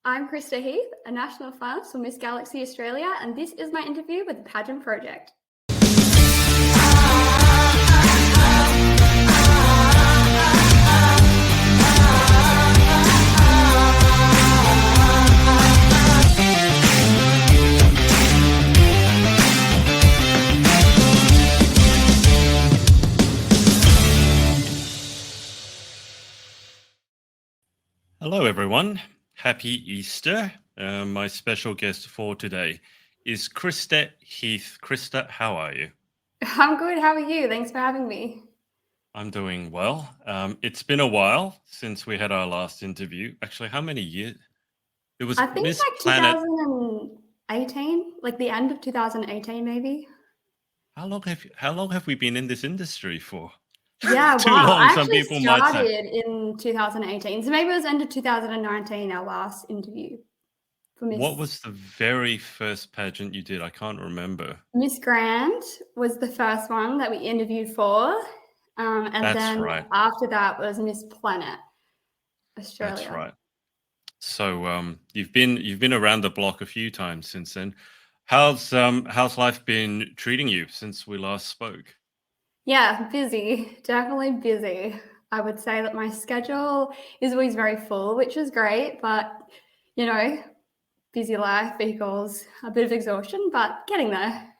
I'm Krysta Heath, a national finalist for Miss Galaxy Australia, and this is my interview with the Pageant Project. Hello, everyone. Happy Easter. My special guest for today is Krysta Heath. Krysta, how are you? I'm good. How are you? Thanks for having me. I'm doing well. It's been a while since we had our last interview. Actually, how many years? It was I think Miss like Planet. 2018, like the end of 2018, maybe. How long have we been in this industry for? Yeah, Too wow. long, I some actually people might say. started in 2018, so maybe it was end of 2019, our last interview for What Miss. was the very first pageant you did? I can't remember. Miss Grand was the first one that we interviewed for, and That's then right. after that was Miss Planet That's Australia. right. So you've been around the block a few times since then. How's life been treating you since we last spoke? Yeah, busy, definitely busy. I would say that my schedule is always very full, which is great, but you know, busy life equals a bit of exhaustion, but getting there.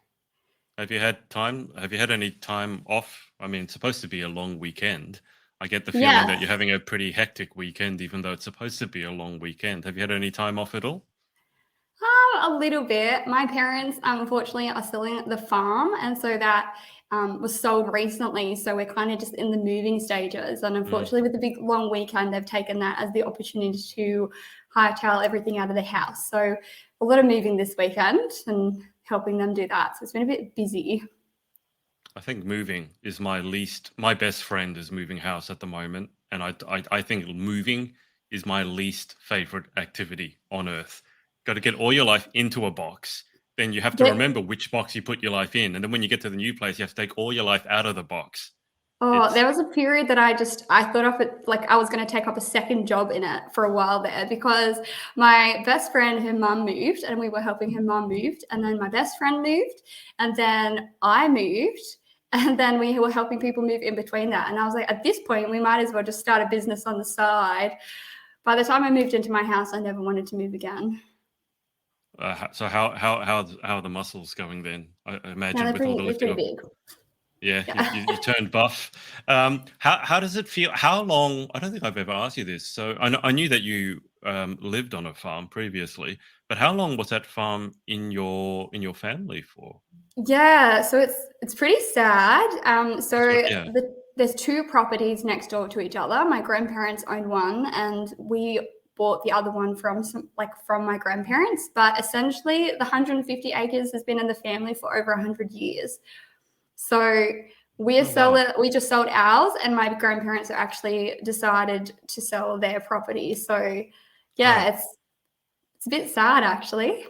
Have you had time? Have you had any time off? I mean, it's supposed to be a long weekend. I get the feeling that Yeah, you're having a pretty hectic weekend, even though it's supposed to be a long weekend. Have you had any time off at all? a little bit. My parents, unfortunately, are selling the farm, and so that was sold recently. So we're kind of just in the moving stages. And Mm. unfortunately, with the big long weekend, they've taken that as the opportunity to hightail everything out of the house. So a lot of moving this weekend and helping them do that. So it's been a bit busy. I think moving is my best friend is moving house at the moment. And I think moving is my least favorite activity on earth. Got to get all your life into a box. Then you have to But remember which box you put your life in. And then when you get to the new place, you have to take all your life out of the box. oh, It's, there was a period that I thought of it like I was going to take up a second job in it for a while there because my best friend, her mum moved, and we were helping her mum moved, and then my best friend moved, and then I moved, and then we were helping people move in between that. And I was like, at this point, we might as well just start a business on the side. By the time I moved into my house, I never wanted to move again. so how are the muscles going then? I Yeah, imagine with all the they're lifting pretty of. big. Yeah, you, Yeah. you, you turned buff. How does it feel? How long? I don't think I've ever asked you this. So I knew that you lived on a farm previously, but how long was that farm in your family for? Yeah, so it's pretty sad. Yeah. There's two properties next door to each other. My grandparents own one, and we bought the other one from my grandparents. But essentially, the 150 acres has been in the family for over 100 years. So Oh wow. we just sold ours, and my grandparents actually decided to sell their property. So Oh, yeah, it's a bit sad actually.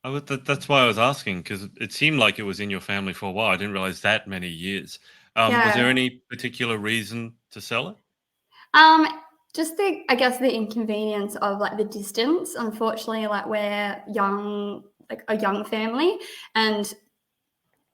that's why I was asking because it seemed like it was in your family for a while. I didn't realize that many years. Was there Yeah. any particular reason to sell it? Um, just I guess the inconvenience of like the distance. Unfortunately, like we're young, like a young family, and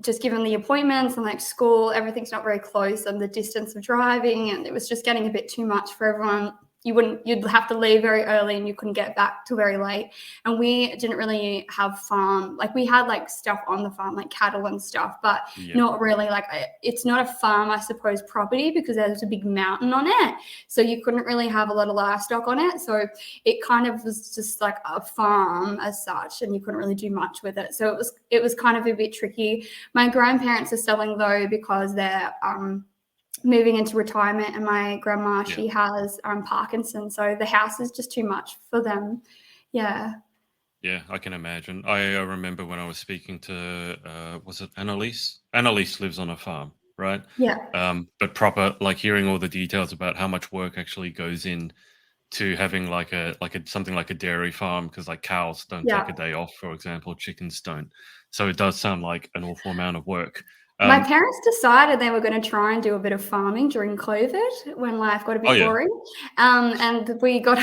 just given the appointments and like school, everything's not very close, and the distance of driving, and it was just getting a bit too much for everyone. You'd have to leave very early and you couldn't get back till very late. And we didn't really have farm, like we had like stuff on the farm, like cattle and stuff, but Yeah. not really like it's not a farm, I suppose, property because there's a big mountain on it. So you couldn't really have a lot of livestock on it. So it kind of was just like a farm as such, and you couldn't really do much with it. So it was kind of a bit tricky. My grandparents are selling though because they're moving into retirement, and my grandma, Yeah. she has Parkinson's, so the house is just too much for them. Yeah, Yeah, I can imagine. I remember when I was speaking to, was it Annalise? Annalise lives on a farm, right? yeah, But proper, like hearing all the details about how much work actually goes in to having like a something like a dairy farm, because like cows don't take a yeah. day off, for example, chickens don't. So it does sound like an awful amount of work. My Um, parents decided they were going to try and do a bit of farming during COVID when life got a oh bit yeah, boring, and we got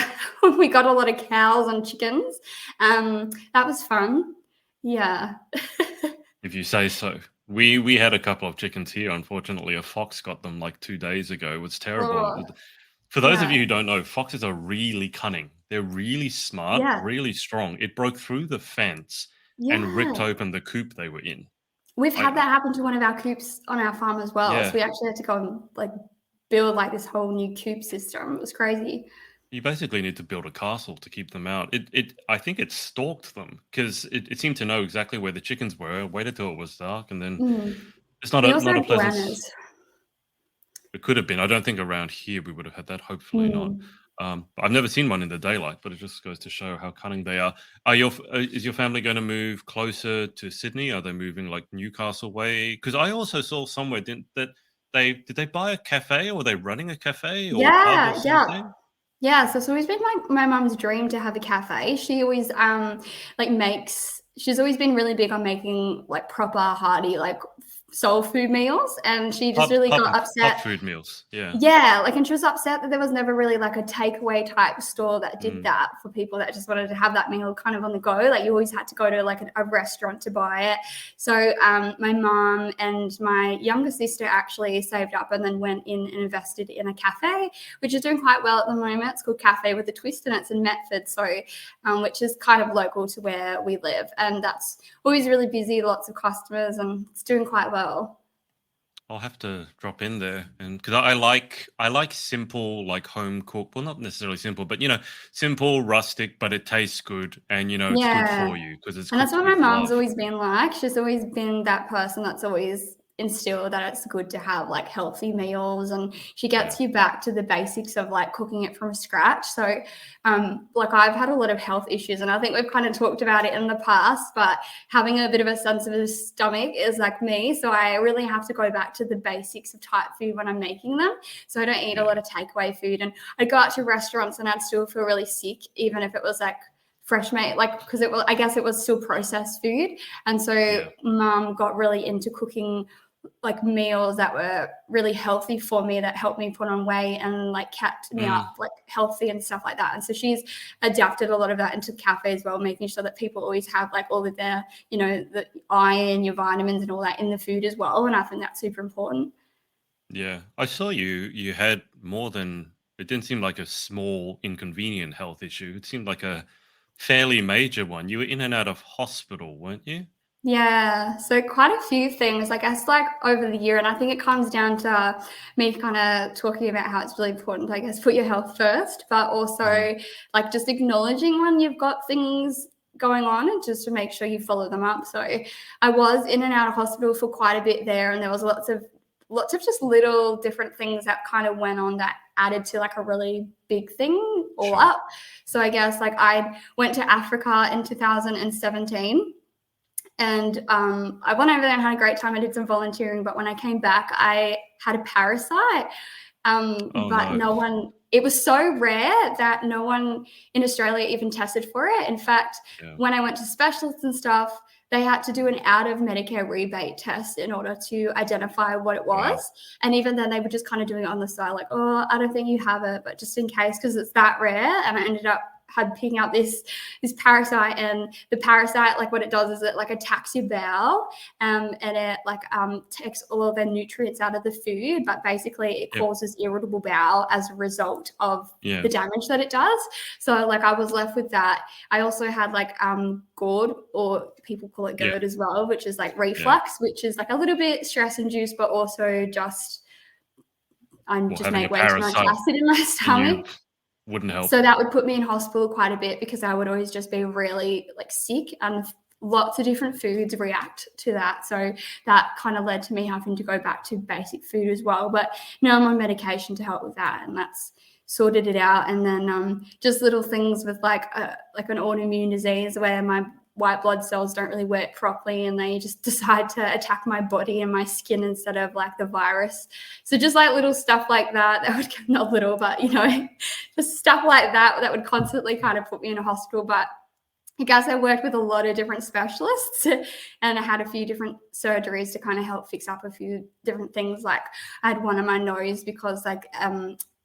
we got a lot of cows and chickens. That was fun. Yeah. if you say so. We had a couple of chickens here. Unfortunately, a fox got them like 2 days ago. It was terrible. Oh, For those of yeah. you who don't know, foxes are really cunning. They're really smart, Yeah. really strong. It broke through the fence and ripped Yeah. open the coop they were in. We've I had that happen to one of our coops on our farm as well. So Yeah, we actually had to go and like build like this whole new coop system. It was crazy. you basically need to build a castle to keep them out. I think it stalked them because it seemed to know exactly where the chickens were, waited till it was dark, and then Mm. it's We also not a had pleasant. goannas. It could have been. I don't think around here we would have had that. Hopefully not. Mm. I've never seen one in the daylight, but it just goes to show how cunning they are. Is your family going to move closer to Sydney? Are they moving like Newcastle way? Because I also saw somewhere that they buy a cafe, or were they running a cafe or pub or Yeah, yeah. something? Yeah, so it's always been my mum's dream to have a cafe. She always like makes she's always been really big on making like proper hearty like soul food meals, and she just really got Pub upset. food meals. Yeah. Yeah, like, and she was upset that there was never really like a takeaway type store that did Mm, that for people that just wanted to have that meal kind of on the go. Like, you always had to go to like a restaurant to buy it. So, my mom and my younger sister actually saved up and then went in and invested in a cafe, which is doing quite well at the moment. It's called Cafe with a Twist, and it's in Metford, so which is kind of local to where we live, and that's always really busy, lots of customers, and it's doing quite well. I'll have to drop in there, and because I like simple, like home cooked. Well, not necessarily simple, but simple, rustic, but it tastes good, and it's good Yeah. for you because it's And that's cooked what my with mom's love. always been like. She's always been that person that's always instilled that it's good to have like healthy meals, and she Yeah. gets you back to the basics of like cooking it from scratch. So like I've had a lot of health issues, and I think we've kind of talked about it in the past, but having a bit of a sensitive stomach is like me. So I really have to go back to the basics of type food when I'm making them. So I don't eat a Yeah. lot of takeaway food, and I'd go out to restaurants and I'd still feel really sick, even if it was like fresh made, like, because it was, I guess it was still processed food. And so Yeah. mum got really into cooking like meals that were really healthy for me, that helped me put on weight and like kept me Mm, up like healthy and stuff like that. And so she's adapted a lot of that into the cafe as well, making sure that people always have like all of their, the iron, your vitamins and all that in the food as well. And I think that's super important. yeah. I saw you had more than it didn't seem like a small inconvenient health issue. It seemed like a fairly major one. You were in and out of hospital, weren't you? Yeah, so quite a few things, I guess, like over the year. And I think it comes down to me kind of talking about how it's really important, I guess, put your health first, but Mhm. also like just acknowledging when you've got things going on and just to make sure you follow them up. So I was in and out of hospital for quite a bit there, and there was lots of just little different things that kind of went on that added to like a really big thing all Sure. up. So I guess like I went to Africa in 2017, and I went over there and had a great time. I did some volunteering, but when I came back, I had a parasite. Oh But no. no one, it was so rare that no one in Australia even tested for it. In fact, Yeah. when I went to specialists and stuff, they had to do an out of Medicare rebate test in order to identify what it was. Wow. And even then, they were just kind of doing it on the side, like, oh, I don't think you have it, but just in case, because it's that rare. And I ended up had picking out this parasite, and the parasite, like what it does is it like attacks your bowel, and it like takes all of the nutrients out of the food, but basically it Yep. causes irritable bowel as a result of Yeah. the damage that it does. So like I was left with that. I also had like GORD, or people call it Yeah. GERD as well, which is like Yeah. reflux, which is like a little bit stress induced, but also just I Well, just having a make way too much parasite acid in my in you stomach. wouldn't help. So that would put me in hospital quite a bit, because I would always just be really like sick, and lots of different foods react to that. So that kind of led to me having to go back to basic food as well. But now I'm on medication to help with that, and that's sorted it out. And then just little things with like an autoimmune disease where my white blood cells don't really work properly, and they just decide to attack my body and my skin instead of like the virus. So just like little stuff like that would, not little, but just stuff like that would constantly kind of put me in a hospital. But I guess I worked with a lot of different specialists and I had a few different surgeries to kind of help fix up a few different things. Like I had one on my nose because like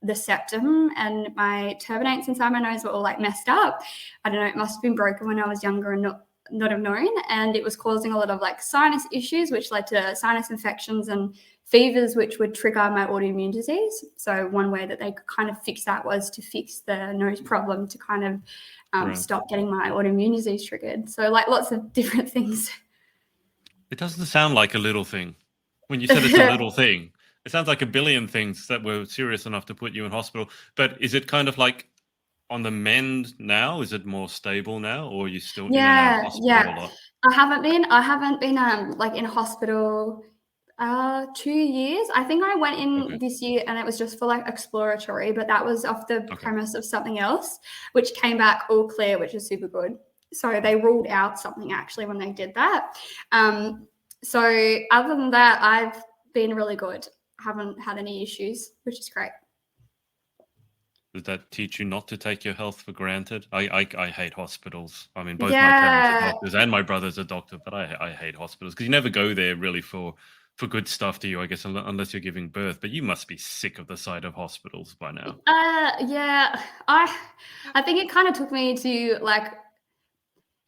the septum and my turbinates inside my nose were all like messed up. I don't know, it must have been broken when I was younger and not have known. And it was causing a lot of like sinus issues, which led to sinus infections and fevers, which would trigger my autoimmune disease. So one way that they could kind of fix that was to fix the nose problem to kind of Right. stop getting my autoimmune disease triggered. So like lots of different things. It doesn't sound like a little thing. When you said it's a little thing, it sounds like a billion things that were serious enough to put you in hospital. But is it kind of like on the mend now? Is it more stable now, or are you still in and out of hospital a lot? I haven't been like in hospital 2 years. I think I went in Okay. this year and it was just for like exploratory, but that was off the Okay. premise of something else, which came back all clear, which is super good. So they ruled out something actually when they did that. So other than that, I've been really good. I haven't had any issues, which is great. Does that teach you not to take your health for granted? I hate hospitals. I mean, both my parents are Yeah. doctors and my brother's a doctor, but I hate hospitals because you never go there really for good stuff, do you? I guess unless you're giving birth. But you must be sick of the sight of hospitals by now. Yeah. I think it kind of took me to like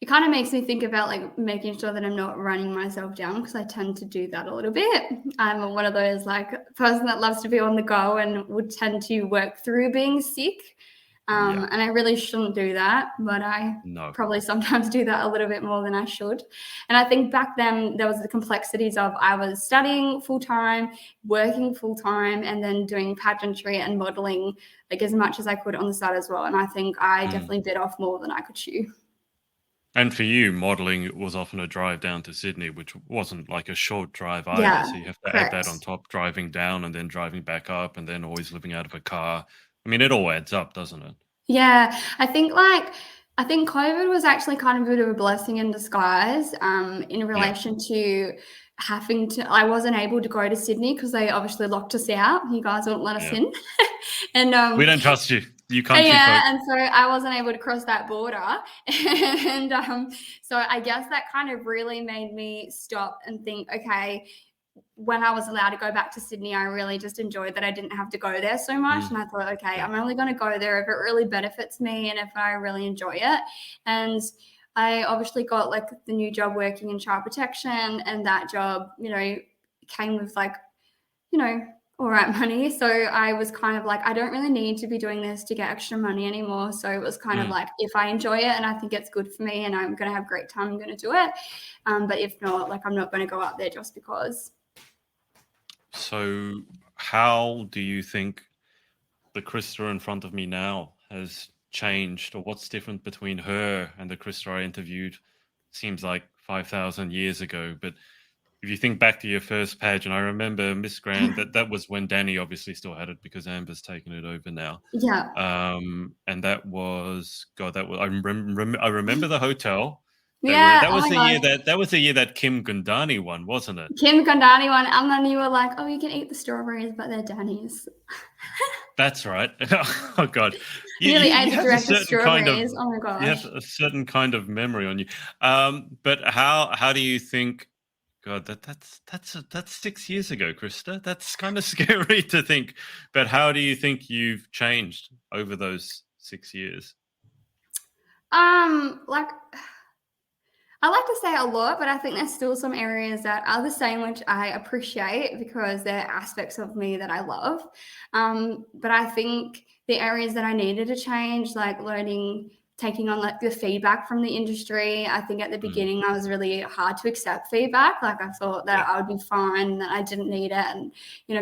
it kind of makes me think about like making sure that I'm not running myself down because I tend to do that a little bit. I'm one of those like person that loves to be on the go and would tend to work through being sick. Yeah. And I really shouldn't do that, but I No. probably sometimes do that a little bit more than I should. And I think back then there was the complexities of I was studying full time, working full time, and then doing pageantry and modeling like as much as I could on the side as well. And I think I definitely bit off more than I could chew. And for you, modeling was often a drive down to Sydney, which wasn't like a short drive either. Yeah, So you have to add that on correct. top, driving down and then driving back up and then always living out of a car. I mean, it all adds up, doesn't it? Yeah, I think COVID was actually kind of a bit of a blessing in disguise, in Yeah. relation to having to I wasn't able to go to Sydney because they obviously locked us out. You guys wouldn't let us Yeah. in. And, We don't trust you, you country folk. yeah, and so I wasn't able to cross that border. And, so I guess that kind of really made me stop and think, okay, when I was allowed to go back to Sydney, I really just enjoyed that I didn't have to go there so much. Mm, And I thought, okay, yeah. I'm only going to go there if it really benefits me and if I really enjoy it. And I obviously got like the new job working in child protection, and that job, came with like, all right money. So I was kind of like, I don't really need to be doing this to get extra money anymore. So it was kind of Mm. like, if I enjoy it and I think it's good for me and I'm going to have a great time, I'm going to do it. But if not, like, I'm not going to go out there just because. So, how do you think the Krista in front of me now has changed, or what's different between her and the Krista I interviewed? Seems like 5,000 years ago, but if you think back to your first pageant, I remember Miss Grand. That was when Danny obviously still had it because Amber's taken it over now. Yeah. And that was God. That was I remember the hotel. Yeah. That Oh was my the year gosh. that Kim Gundani won, wasn't it? Kim Kondani one. And then you were like, oh, you can eat the strawberries, but they're Danny's. That's right. Oh God, Nearly ate you the have a director's certain kind of strawberries. Oh my gosh. memory on you. But how do you think? God, that's 6 years ago, Krista. That's kind of scary to think. But how do you think you've changed over those 6 years? Like I like to say a lot, but I think there's still some areas that are the same, which I appreciate because they're aspects of me that I love. But I think the areas that I needed to change, like learning, taking on like the feedback from the industry. I think at the Mm, beginning I was really hard to accept feedback. Like I thought yeah. that I would be fine, that I didn't need it, and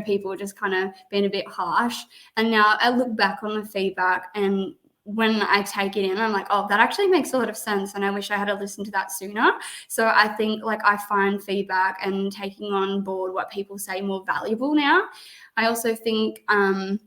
people were just kind of being a bit harsh. And now I look back on the feedback and when I take it in, I'm like, oh, that actually makes a lot of sense. And I wish I had listened to that sooner. So I think like I find feedback and taking on board what people say more valuable now. I also think, I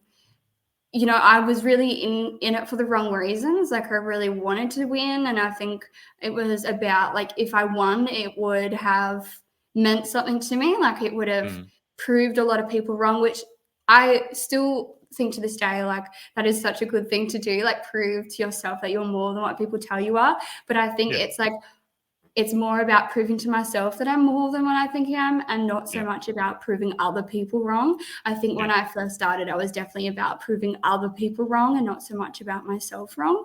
was really in it for the wrong reasons. Like I really wanted to win. And I think it was about like, if I won, it would have meant something to me. Like it would have Mm, proved a lot of people wrong, which I still think to this day, like, that is such a good thing to do, like, prove to yourself that you're more than what people tell you are. But I think Yeah. it's like, it's more about proving to myself that I'm more than what I think I am, and not so Yeah. much about proving other people wrong. I think when Yeah. I first started, I was definitely about proving other people wrong and not so much about myself wrong.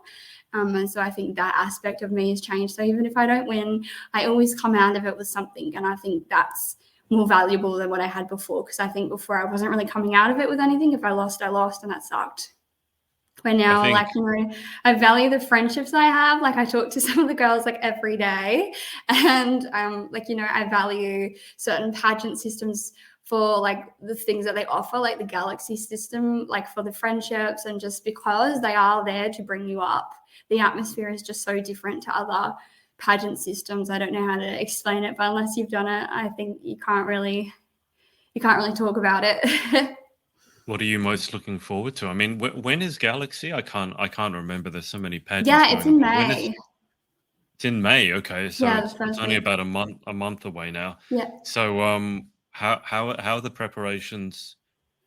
And so I think that aspect of me has changed. So even if I don't win, I always come out of it with something. And I think that's more valuable than what I had before, because I think before I wasn't really coming out of it with anything. If I lost, I lost, and that sucked. Where I now, think like, you know, I value the friendships I have. Like, I talk to some of the girls like every day, and like, you know, I value certain pageant systems for like the things that they offer, like the Galaxy system, like for the friendships, and just because they are there to bring you up. The atmosphere is just so different to other pageant systems. I don't know how to explain it, but unless you've done it, I think you can't really talk about it. what are you most looking forward to? I mean, when is Galaxy? I can't remember. There's so many pageants Yeah, it's going on. in But when is May. it's in May? Okay, so Yeah, the it's first only week. about a month away now. Yeah. So how are the preparations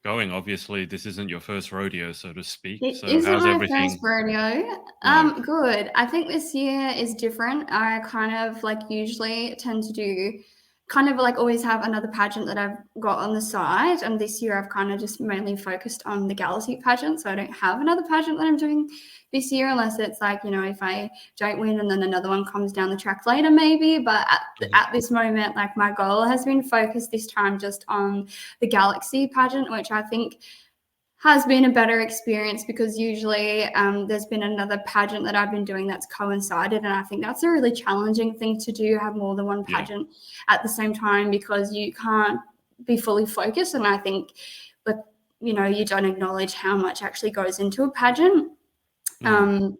going? Obviously, this isn't your first rodeo, so to speak. It So isn't how's my first everything? rodeo. No. Good. I think this year is different. I kind of like usually tend to do kind of like always have another pageant that I've got on the side. And this year I've kind of just mainly focused on the Galaxy pageant. So I don't have another pageant that I'm doing this year, unless it's like, you know, if I don't win and then another one comes down the track later, maybe. But Mhm. at this moment, like, my goal has been focused this time just on the Galaxy pageant, which I think has been a better experience, because usually there's been another pageant that I've been doing that's coincided, and I think that's a really challenging thing to do, have more than one Yeah. pageant at the same time, because you can't be fully focused. And I think, like, you know, you don't acknowledge how much actually goes into a pageant. Mm. um,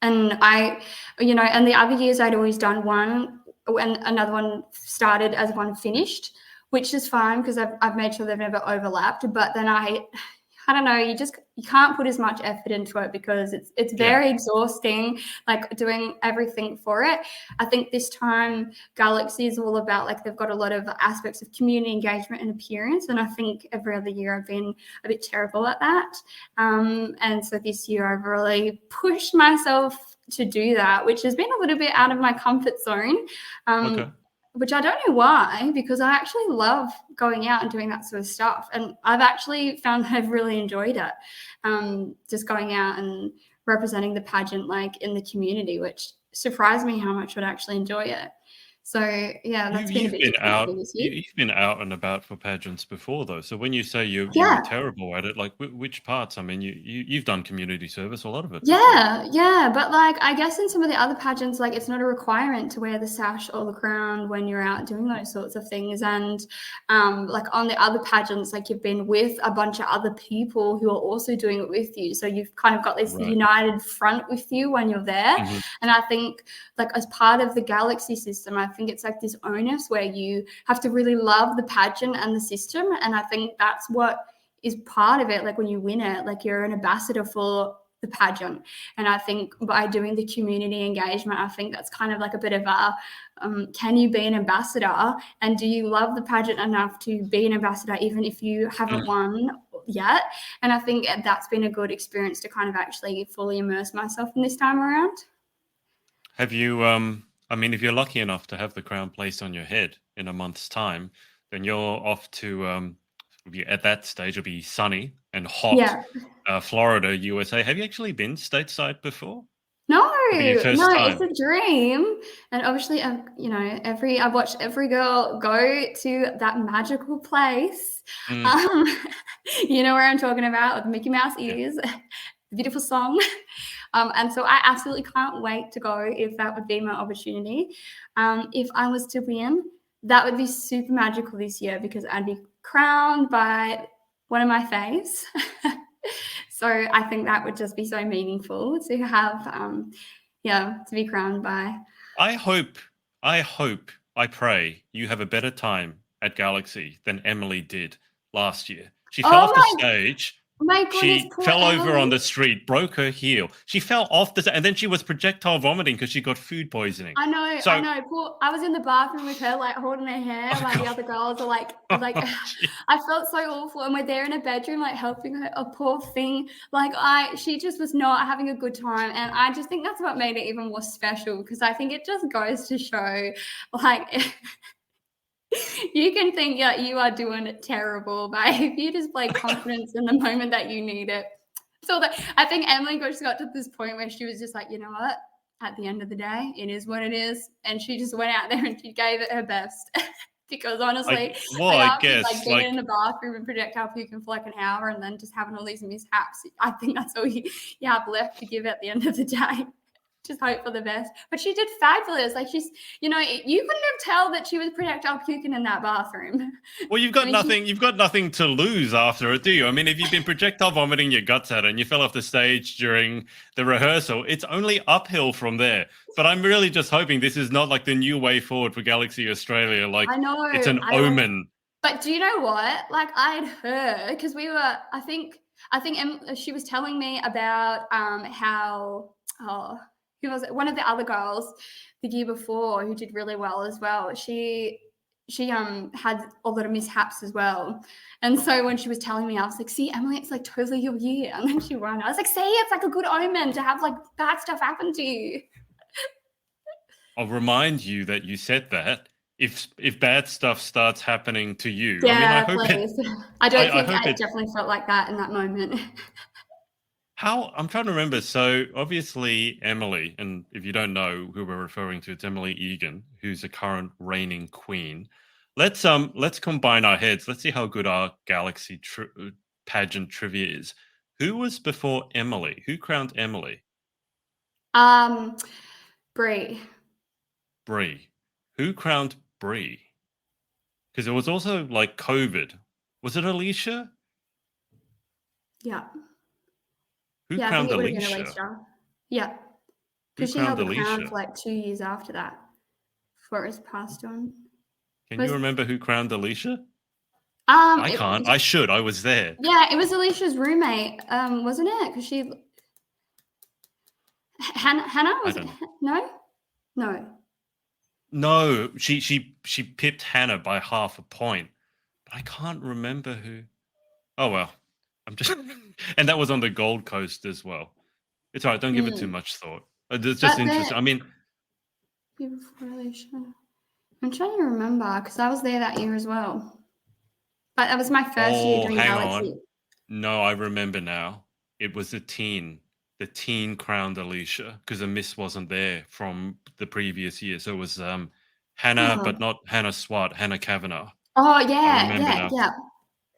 and I, you know, and the other years I'd always done one when another one started as one finished, which is fine because I've made sure they've never overlapped. But then I don't know, you can't put as much effort into it because it's Yeah. very exhausting, like, doing everything for it. I think this time Galaxy is all about, like, they've got a lot of aspects of community engagement and appearance, and I think every other year I've been a bit terrible at that. And so this year I've really pushed myself to do that, which has been a little bit out of my comfort zone. Okay. Which I don't know why, because I actually love going out and doing that sort of stuff. And I've actually found that I've really enjoyed it. Just going out and representing the pageant, like, in the community, which surprised me how much I'd actually enjoy it. So yeah, You that's been a you've bit been different for out me this year. you've been out and about for pageants before, though. So when you say you were Yeah. terrible at it, like which parts? I mean, you've done community service, a lot of it for sure. Yeah, but, like, I guess in some of the other pageants, like, it's not a requirement to wear the sash or the crown when you're out doing those sorts of things. And like, on the other pageants, like, you've been with a bunch of other people who are also doing it with you, so you've kind of got this Right. united front with you when you're there. Mhm. And I think, like, as part of the Galaxy system, I think it's like this onus where you have to really love the pageant and the system, and I think that's what is part of it. Like, when you win it, like, you're an ambassador for the pageant. And I think by doing the community engagement, I think that's kind of like a bit of a can you be an ambassador, and do you love the pageant enough to be an ambassador even if you haven't won yet? And I think that's been a good experience to kind of actually fully immerse myself in this time around. Have you, I mean, if you're lucky enough to have the crown placed on your head in a month's time, then you're off to, at that stage, it'll be sunny and hot, Yeah. Florida, USA. Have you actually been stateside before? No, Will be your first no, it's time? a dream. And obviously, you know, I've watched every girl go to that magical place. Mm, Um, you know where I'm talking about, with Mickey Mouse yeah. ears, beautiful song. And so I absolutely can't wait to go if that would be my opportunity. If I was to win, that would be super magical this year, because I'd be crowned by one of my faves. So I think that would just be so meaningful to have, to be crowned by. I hope, I pray you have a better time at Galaxy than Emily did last year. She fell Oh off the my, stage My goodness, She poor fell over Emily. on the street, broke her heel. She fell off and then she was projectile vomiting because she got food poisoning. I know, I So, know. Poor, I was in the bathroom with her, like holding her hair, oh while the god, other girls are like, oh, gee. I felt so awful. And we're there in a bedroom, like helping her. A poor thing, she just was not having a good time. And I just think that's what made it even more special because I think it just goes to show, like, you can think that you are doing it terrible, but if you just play confidence in the moment that you need it. So that I think Emily just got to this point where she was just like, you know what? At the end of the day, it is what it is. And she just went out there and she gave it her best. Because honestly, I after guess being in like the bathroom and projectile puking for like an hour and then just having all these mishaps, I think that's all you have left to give at the end of the day. Just hope for the best. But she did fabulous. Like you couldn't have tell that she was projectile puking in that bathroom. well, you've I got mean, nothing. You've got nothing to lose after it, do you? I mean, if you've been projectile vomiting your guts out and you fell off the stage during the rehearsal, it's only uphill from there. But I'm really just hoping this is not like the new way forward for Galaxy Australia. Like I know. it's an omen. But do you know what? Like I'd heard because she was telling me about how who was it? One of the other girls the year before who did really well as well. She had a lot of mishaps as well. And so when she was telling me, I was like, see, Emily, it's like totally your year. And then she won. I was like, see, it's like a good omen to have like bad stuff happen to you. I'll remind you that you said that. If bad stuff starts happening to you, I mean, I Yeah, hope it. please. I don't I think hope I it. definitely felt like that in that moment. How I'm trying to remember. So obviously Emily, and if you don't know who we're referring to, it's Emily Egan, who's the current reigning queen. Let's combine our heads. Let's see how good our Galaxy pageant trivia is. Who was before Emily? Who crowned Emily? Um, Brie. Brie. Who crowned Brie? Because it was also like COVID. Was it Alicia? Yeah. Who Yeah, I think crowned it would have been Alicia? Alicia. Yeah. Who Because she crowned held the crown Alicia? for like 2 years after that before it was passed on. Can you Was remember who crowned Alicia? I it can't. I should. I was there. yeah, it was Alicia's roommate, wasn't it? Because Hannah I was it don't know. no? No. No, she pipped Hannah by half a point, but I can't remember who. Oh well, I'm just, and that was on the Gold Coast as well. It's all right. Don't give it too Mm. much thought. It's just But interesting. I mean, before Alicia. I'm trying to remember because I was there that year as well. But that was my first year oh, doing hang Galaxy. on. No, I remember now. It was the teen crowned Alicia because the Miss wasn't there from the previous year. So it was Hannah, Oh. but not Hannah Swart, Hannah Kavanagh. Oh I yeah, remember yeah, now. yeah.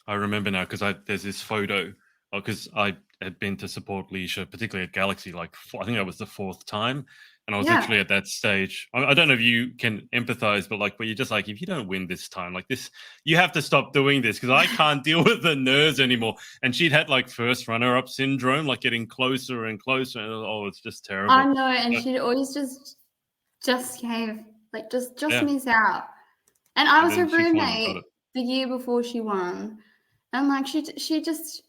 I remember now because I there's this photo because I had been to support Leisha, particularly at Galaxy, like I think that was the fourth time, and I was Yeah. literally at that stage. I don't know if you can empathize, but like, where you're just like, if you don't win this time, like this, you have to stop doing this because I can't deal with the nerves anymore. And she'd had like first runner-up syndrome, like getting closer and closer, and oh, it's just I terrible. know, and But, she'd always just gave like just yeah, miss out. And I and was her then she finally got roommate it. the year before she won. And like she just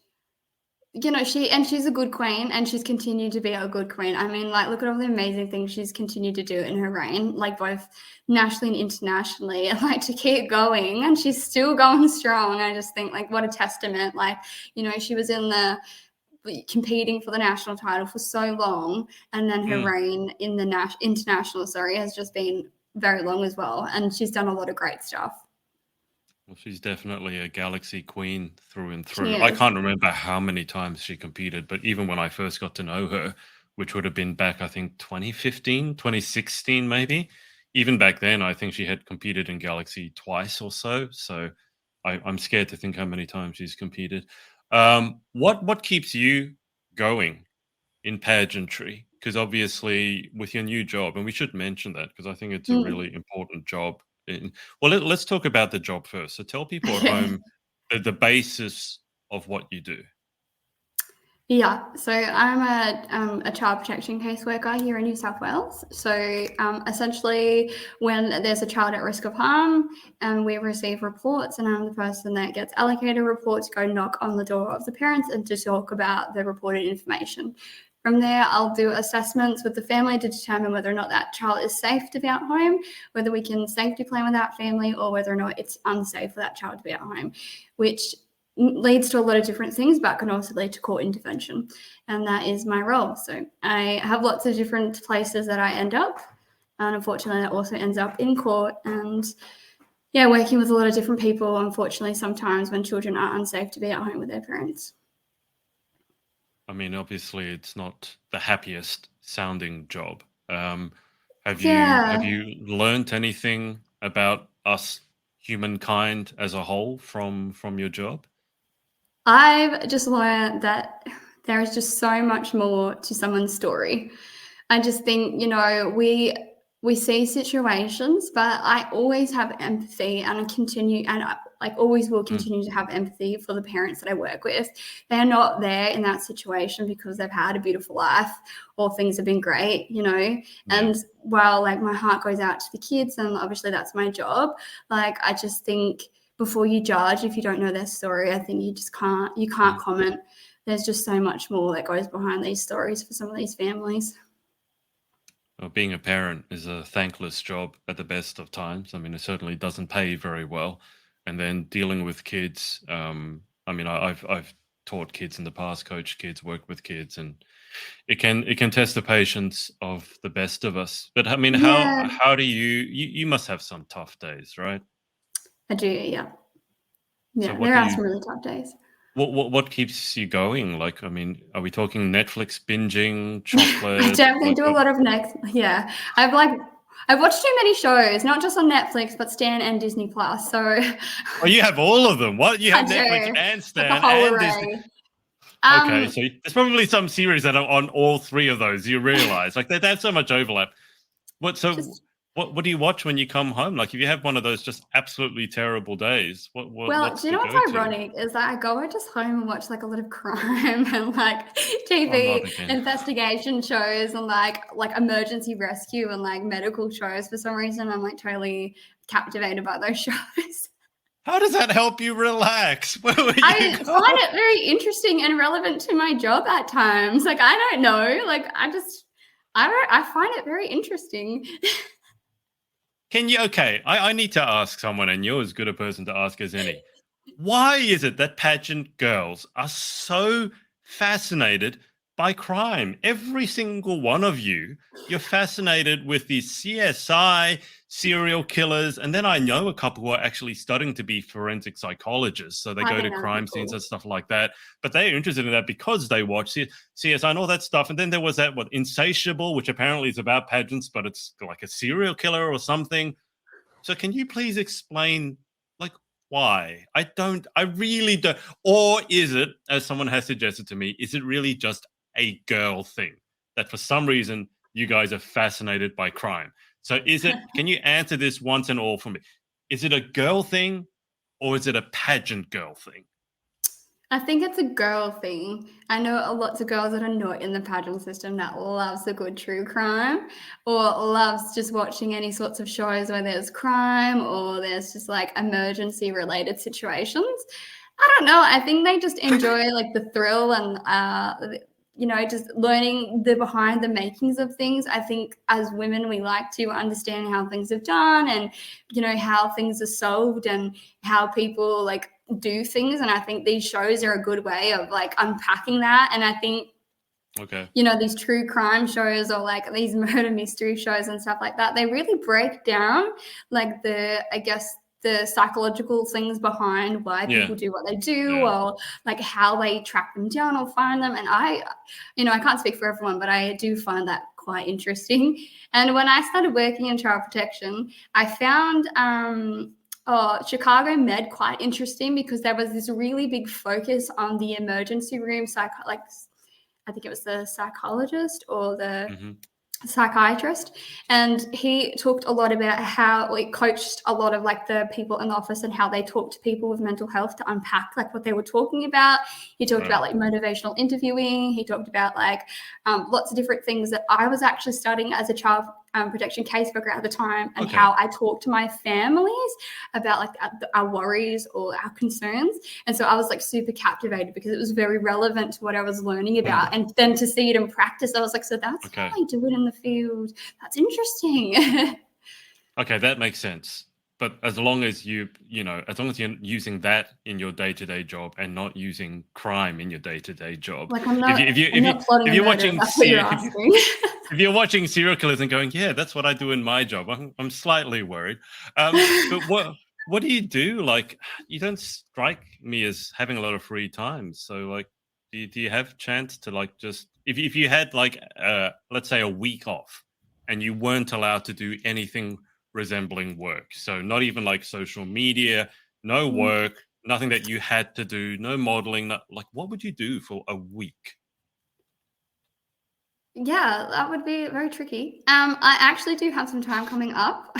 she's a good queen and she's continued to be a good queen. I mean, like look at all the amazing things she's continued to do in her reign, like both nationally and internationally, and like to keep going and she's still going strong. I just think like what a testament. Like, she was in the competing for the national title for so long, and then her Mm. reign in the international, has just been very long as well, and she's done a lot of great stuff. Well, she's definitely a Galaxy queen through and She through. I is. can't remember how many times she competed, but even when I first got to know her, which would have been back, I think, 2015, 2016, maybe. Even back then, I think she had competed in Galaxy twice or so. So I'm scared to think how many times she's competed. What keeps you going in pageantry? Because obviously, with your new job, and we should mention that because I think it's a Mm. really important job. Well, let's talk about the job first. So tell people at Okay. home the basis of what you do. Yeah, so I'm a child protection caseworker here in New South Wales. So essentially, when there's a child at risk of harm, and we receive reports, and I'm the person that gets allocated reports, go knock on the door of the parents and to talk about the reported information. From there, I'll do assessments with the family to determine whether or not that child is safe to be at home, whether we can safety plan with that family, or whether or not it's unsafe for that child to be at home, which leads to a lot of different things, but can also lead to court intervention. And that is my role. So I have lots of different places that I end up. And unfortunately, that also ends up in court. And yeah, working with a lot of different people, unfortunately, sometimes when children are unsafe to be at home with their parents. I mean, obviously, it's not the happiest sounding job. Have Yeah. you learnt anything about us, humankind as a whole, from your job? I've just learned that there is just so much more to someone's story. I just think, we see situations, but I always have empathy, and I continue, and I like always will continue to have empathy for the parents that I work with. They are not there in that situation because they've had a beautiful life or things have been great, Yeah. And while like my heart goes out to the kids, and obviously that's my job, like I just think before you judge, if you don't know their story, I think you can't comment. There's just so much more that goes behind these stories for some of these families. Well, being a parent is a thankless job at the best of times. I mean, it certainly doesn't pay very well. And then dealing with kids. I mean, I've taught kids in the past, coached kids, worked with kids, and it can test the patience of the best of us. But I mean, Yeah, how do you must have some tough days, right? I do. Yeah, So yeah. what There do are you some really tough days. what keeps you going? Like, I mean, are we talking Netflix binging, I chocolate? definitely Like, do a lot of next. Yeah, I've watched too many shows, not just on Netflix, but Stan and Disney Plus. So oh, you have all of them. What? You I have Netflix do and like a Stan whole and Disney. array. Okay, Um, so there's probably some series that are on all three of those. You realize, like, they have so much overlap. What? So, just what do you watch when you come home? Like, if you have one of those just absolutely terrible days, Well, what's do you the know what's go-to? ironic is that I go just home and watch like a lot of crime and like Oh, not TV again. investigation shows and like emergency rescue and like medical shows. For some reason, I'm like totally captivated by those shows. How does that help you relax? Where would you I go? find it very interesting and relevant to my job at times. Like I don't know, like I find it very interesting. Can you? Okay, I need to ask someone, and you're as good a person to ask as any. Why is it that pageant girls are so fascinated by crime? Every single one of you, you're fascinated with these CSI, serial killers, and then I know a couple who are actually studying to be forensic psychologists. So they I go think to that'd be crime scenes cool. and stuff like that. But they're interested in that because they watch CSI and all that stuff. And then there was that, what, Insatiable, which apparently is about pageants, but it's like a serial killer or something. So can you please explain, like, why? I really don't. Or is it, as someone has suggested to me, is it really just a girl thing that for some reason you guys are fascinated by crime? So can you answer this once and all for me? Is it a girl thing or is it a pageant girl thing? I think it's a girl thing. I know a lots of girls that are not in the pageant system that loves a good true crime or loves just watching any sorts of shows where there's crime or there's just like emergency related situations. I don't know. I think they just enjoy like the thrill and just learning the behind the makings of things. I think as women we like to understand how things are done and how things are solved and how people like do things, and I think these shows are a good way of like unpacking that. And I think Okay. these true crime shows or like these murder mystery shows and stuff like that, they really break down like the psychological things behind why Yeah. people do what they do Yeah. or like how they track them down or find them. And I can't speak for everyone, but I do find that quite interesting. And when I started working in child protection, I found Chicago Med quite interesting because there was this really big focus on the emergency room I think it was the psychologist or the Hmm. psychiatrist, and he talked a lot about how he coached a lot of like the people in the office and how they talk to people with mental health to unpack like what they were talking about. He talked about like motivational interviewing. He talked about like lots of different things that I was actually studying as a child protection caseworker at the time, and how I talk to my families about like our worries or our concerns. And so I was like super captivated because it was very relevant to what I was learning about. And then to see it in practice, I was like, so that's how I do it in the field. That's interesting. Okay, that makes sense. But as long as as long as you're using that in your day-to-day job and not using crime in your day-to-day job, like I'm not plotting a murder, that's what you're asking. If you're watching serial killers and going, yeah, that's what I do in my job, I'm slightly worried. But what do you do? Like, you don't strike me as having a lot of free time. So, like, do you have chance to like just if you had like let's say a week off and you weren't allowed to do anything resembling work, so not even like social media, no work, nothing that you had to do, no modeling, like what would you do for a week? Yeah, that would be very tricky. I actually do have some time coming up.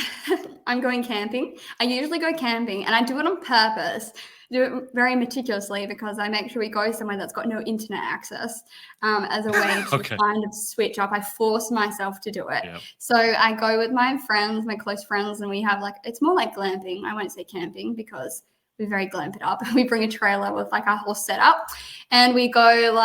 I'm going camping. I usually go camping, and I do it on purpose. Do it very meticulously because I make sure we go somewhere that's got no internet access as a way to kind of switch up. I force myself to do it. So I go with my friends, my close friends, and we have like, it's more like glamping. I won't say camping because we very glamp it up. We bring a trailer with like our whole setup, and we go,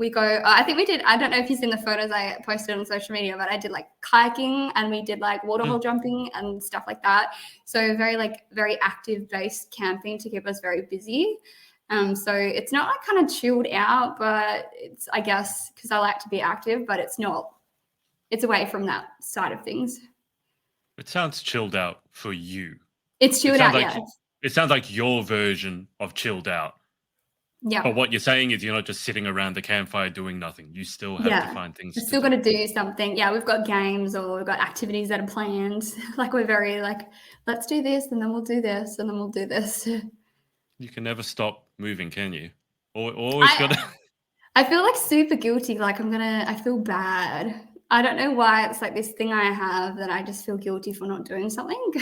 I think we did, I don't know if you've seen the photos I posted on social media, but I did like kayaking and we did like waterhole jumping and stuff like that. So very active based camping to keep us very busy. So it's not like kind of chilled out, but it's, I guess, because I like to be active, but it's away from that side of things. It sounds chilled out for you. It's chilled out, yeah. It sounds like your version of chilled out. Yeah. But what you're saying is you're not just sitting around the campfire doing nothing. You still have to find things to do. Still got to do something. Yeah, we've got games or we've got activities that are planned. Like we're very like, let's do this and then we'll do this and then we'll do this. You can never stop moving, can you? Always got to... I feel like super guilty. Like I feel bad. I don't know why it's like this thing I have that I just feel guilty for not doing something.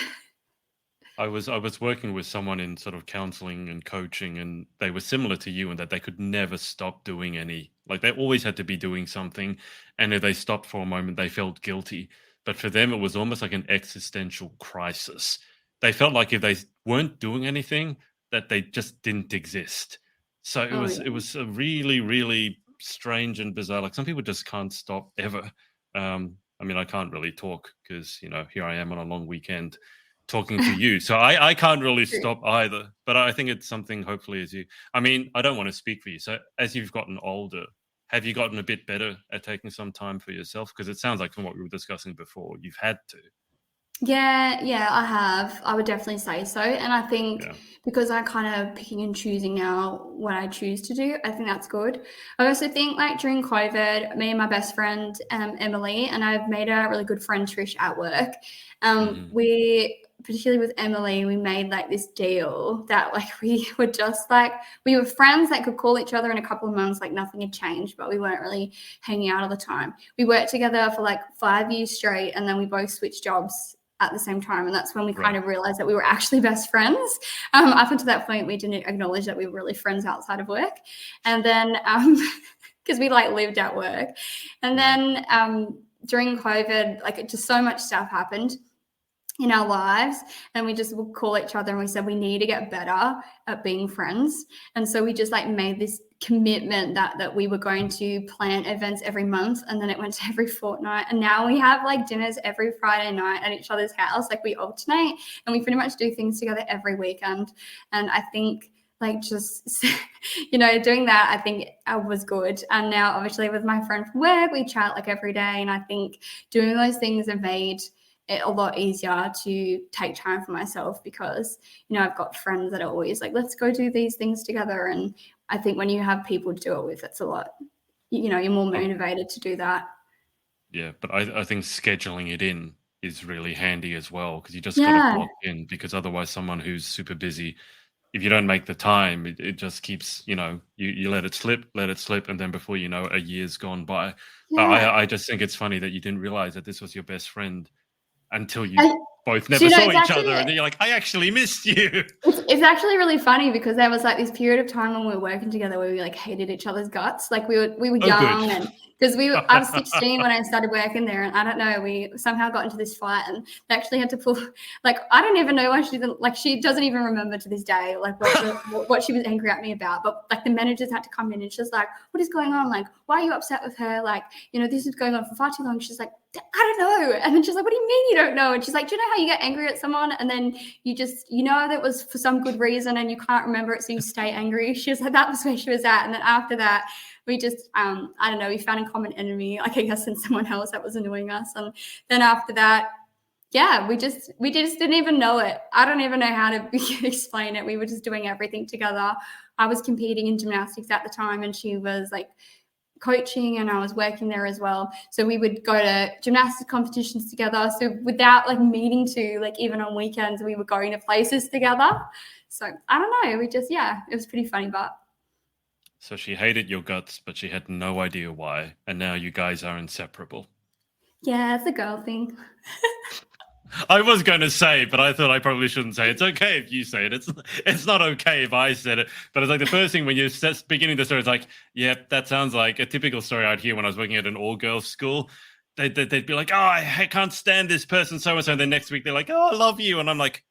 I was working with someone in sort of counseling and coaching, and they were similar to you in that they could never stop doing like they always had to be doing something. And if they stopped for a moment, they felt guilty. But for them, it was almost like an existential crisis. They felt like if they weren't doing anything, that they just didn't exist. So it was a really, really strange and bizarre. Like some people just can't stop ever. I mean, I can't really talk because, here I am on a long weekend talking to you. So I can't really stop either. But I think it's something, hopefully, I don't want to speak for you. So as you've gotten older, have you gotten a bit better at taking some time for yourself? Because it sounds like from what we were discussing before, you've had to. Yeah, I have. I would definitely say so. And I think because I kind of picking and choosing now what I choose to do, I think that's good. I also think like during COVID, me and my best friend, Emily, and I've made a really good friend, Trish, at work. We, particularly with Emily, we made like this deal that like we were just like, we were friends that could call each other in a couple of months, like nothing had changed, but we weren't really hanging out all the time. We worked together for like 5 years straight, and then we both switched jobs at the same time, and that's when we kind of realized that we were actually best friends. Up until that point, we didn't acknowledge that we were really friends outside of work, and then because we like lived at work, and then during COVID, like just so much stuff happened in our lives, and we just would call each other and we said we need to get better at being friends. And so we just like made this commitment that we were going to plan events every month, and then it went to every fortnight, and now we have like dinners every Friday night at each other's house. Like we alternate, and we pretty much do things together every weekend. And I think like just doing that, I think was good. And now obviously with my friend from work, we chat like every day, and I think doing those things have made it a lot easier to take time for myself, because I've got friends that are always like, let's go do these things together. And I think when you have people to do it with, it's a lot, you're more motivated to do that. Yeah, but I think scheduling it in is really handy as well, because you just got to block in, because otherwise someone who's super busy if you don't make the time, it just keeps, you let it slip, and then before you know it, a year's gone by. Yeah. I just think it's funny that you didn't realize that this was your best friend until you I, both so, never saw each other, and then you're like, I actually missed you. It's actually really funny because there was like this period of time when we were working together where we like hated each other's guts. Like we were Oh, good. young, and because I was 16 when I started working there, and I don't know, we somehow got into this fight, and they actually had to pull. Like I don't even know why she didn't. Like she doesn't even remember to this day like what she was angry at me about. But like the managers had to come in, and she's like, "What is going on? Like why are you upset with her? Like this is going on for far too long." She's like, "I don't know," and then she's like, "What do you mean you don't know?" And she's like, "Do you know how you get angry at someone and then you just that it was for some good reason and you can't remember it, so you stay angry?" She was like, that was where she was at. And then after that, we just I don't know, we found a common enemy, like I guess in someone else that was annoying us. And then after that, yeah, we just didn't even know it. I don't even know how to explain it. We were just doing everything together. I was competing in gymnastics at the time, and she was like coaching, and I was working there as well. So we would go to gymnastics competitions together. So without like meaning to, like even on weekends, we were going to places together. So I don't know. We just, yeah, it was pretty funny, but. So she hated your guts, but she had no idea why. And now you guys are inseparable. Yeah, it's a girl thing. I was going to say, but I thought I probably shouldn't say. It's okay if you say it. It's not okay if I said it. But it's like the first thing when you're beginning the story, it's like, yep, that sounds like a typical story I'd hear when I was working at an all-girls school. They'd be like, oh, I can't stand this person, so-and-so. And then next week they're like, oh, I love you. And I'm like,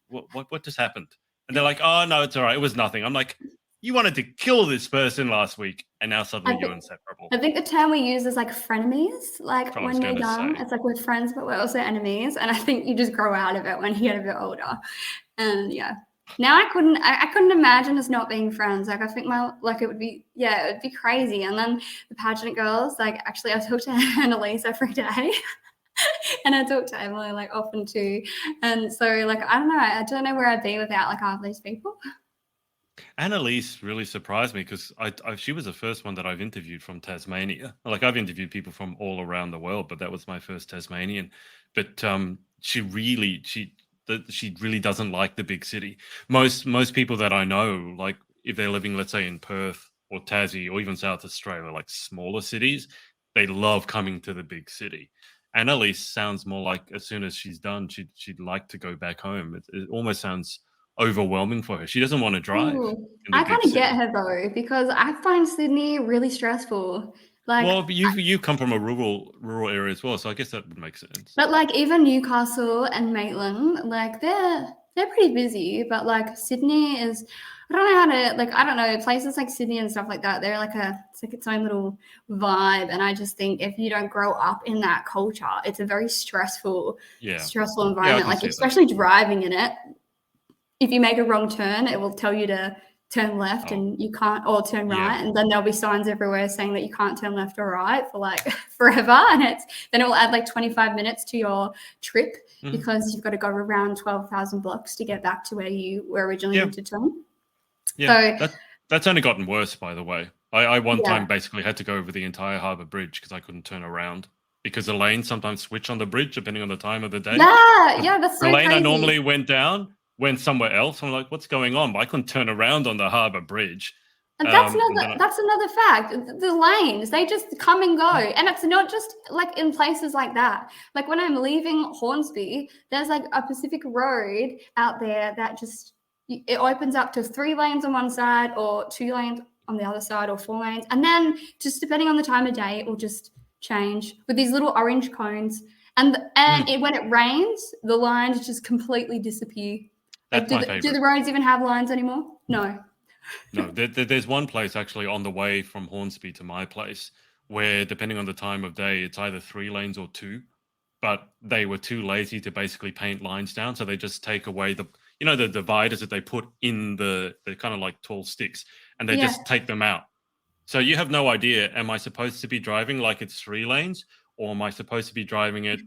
what just happened? And they're like, oh, no, it's all right. It was nothing. I'm like, you wanted to kill this person last week, and now suddenly you're inseparable. I think the term we use is like frenemies. Like when we're young, say. it's like we're friends, but we're also enemies. And I think you just grow out of it when you get a bit older. And yeah, now I couldn't imagine us not being friends. Like I think it would be crazy. And then the pageant girls, like actually I talk to Annalise every day. And I talk to Emily like often too. And so like I don't know where I'd be without like all these people. Annalise really surprised me because she was the first one that I've interviewed from Tasmania. Like I've interviewed people from all around the world, but that was my first Tasmanian. But she really doesn't like the big city. Most people that I know, like if they're living, let's say in Perth or Tassie or even South Australia, like smaller cities, they love coming to the big city. Annalise sounds more like as soon as she's done, she'd like to go back home. It almost sounds overwhelming for her. She doesn't want to drive. Ooh, I kind of get her though, because I find Sydney really stressful. Like, well, you come from a rural area as well, so I guess that would make sense. but like even Newcastle and Maitland, like they're pretty busy, but like Sydney is, I don't know how to, like, I don't know, places like Sydney and stuff like that, they're like it's like its own little vibe. And I just think if you don't grow up in that culture, it's a very stressful environment, like especially driving in it. If you make a wrong turn, it will tell you to turn left and you can't, or turn right. And then there'll be signs everywhere saying that you can't turn left or right for like forever. And then it will add like 25 minutes to your trip because you've got to go around 12,000 blocks to get back to where you were originally meant to turn. Yeah, so, that's only gotten worse, by the way. I one time basically had to go over the entire Harbour Bridge because I couldn't turn around because the lanes sometimes switch on the bridge depending on the time of the day. Yeah, that's so the lane crazy. I normally went somewhere else. I'm like, what's going on? But I couldn't turn around on the Harbour Bridge. And that's another fact. The lanes, they just come and go. And it's not just like in places like that. Like when I'm leaving Hornsby, there's like a Pacific Road out there that just, it opens up to 3 lanes on one side or 2 lanes on the other side or 4 lanes. And then just depending on the time of day, it will just change with these little orange cones. And when it rains, the lines just completely disappear. Like, do the roads even have lines anymore? No. No, there's one place actually on the way from Hornsby to my place where, depending on the time of day, it's either 3 lanes or 2. But they were too lazy to basically paint lines down, so they just take away the dividers that they put in the kind of like tall sticks, and they just take them out. So you have no idea, am I supposed to be driving like it's 3 lanes, or am I supposed to be driving it